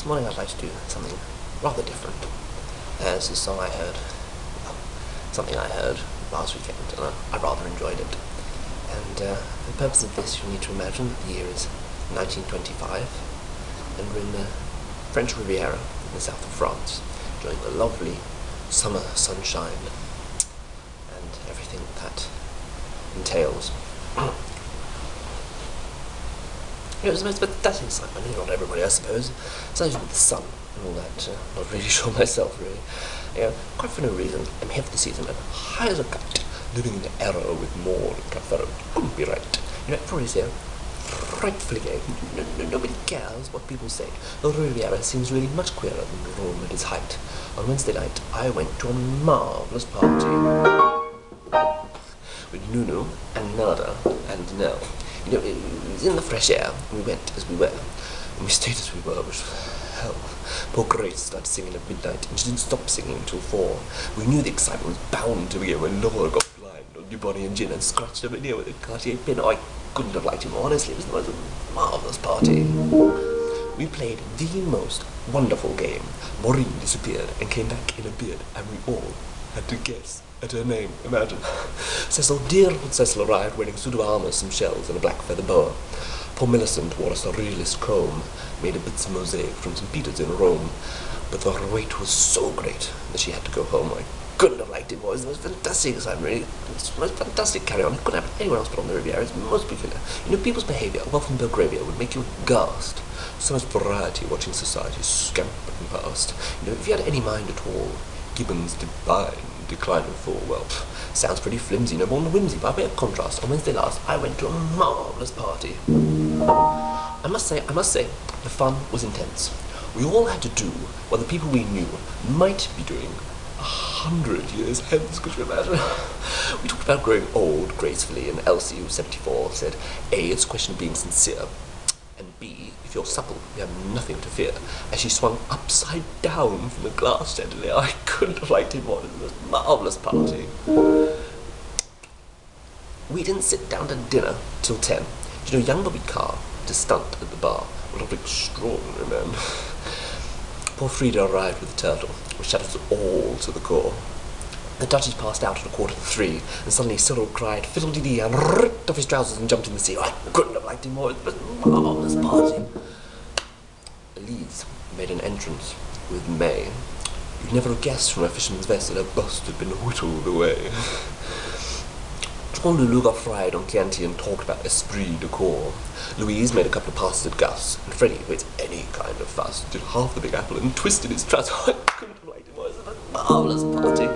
this morning I'd like to do something rather different, as a song I heard, well, something I heard last weekend, and I rather enjoyed it. And for the purpose of this, you need to imagine that the year is 1925, and we're in the French Riviera in the south of France, enjoying the lovely summer sunshine and everything that entails. It was the most fantastic excitement, not everybody I suppose, aside from the sun and all that, not really sure myself really. Quite for no reason, I'm here for the season, I'm high as a kite, living in error with more and Caffaro. Couldn't be right. Everybody's here, frightfully gay. Nobody cares what people say. The Riviera seems really much queerer than Rome at its height. On Wednesday night, I went to a marvellous party with Nunu and Nada and Noel. It was in the fresh air, and we went as we were, and we stayed as we were, which was hell. Poor Grace started singing at midnight, and she didn't stop singing until 4. We knew the excitement was bound to begin when Noel got blind on New Bonnie and Gin and scratched her ear with a Cartier pin. Oh, I couldn't have liked him more, honestly. It was the most marvellous party. We played the most wonderful game. Maureen disappeared and came back in a beard, and we all had to guess at her name, imagine. Cecil, dear old Cecil, arrived wearing a suit of armour, some shells, and a black feather boa. Poor Millicent wore a surrealist comb, made of bits of mosaic from St. Peter's in Rome, but the weight was so great that she had to go home. I couldn't have liked it more. It was the most fantastic excitement, really. It's the most fantastic carry-on. It couldn't happen anywhere else but on the Riviera. It's most peculiar. People's behaviour, well from Belgravia, would make you aghast. So much variety watching society scampering past. If you had any mind at all, Gibbon's Decline of Fall, well, sounds pretty flimsy, no more than whimsy. By way of contrast, on Wednesday last, I went to a marvellous party. I must say, the fun was intense. We all had to do what the people we knew might be doing 100 years hence, could you imagine? We talked about growing old gracefully, and Elsie, who's 74, said, A, it's a question of being sincere, and B, if you're supple, you have nothing to fear. As she swung upside down from the glass chandelier, I couldn't have liked it more. It was a marvellous party. We didn't sit down to dinner till 10. Young Bobby Carr did a stunt at the bar. What an extraordinary man. Poor Frida arrived with the turtle, which shut us all to the core. The Duchess passed out at 2:45, and suddenly Cyril cried fiddle-dee-dee and ripped off his trousers and jumped in the sea. I couldn't have liked him more. It was a marvellous party. Elise made an entrance with May. You'd never have guessed from a fisherman's vest that her bust had been whittled away. John Lulu got fried on Chianti and talked about esprit de corps. Louise made a couple of passes at Gus, and Freddie, who ate any kind of fuss, did half the Big Apple and twisted his trousers. I couldn't have liked him more. It was a marvellous party.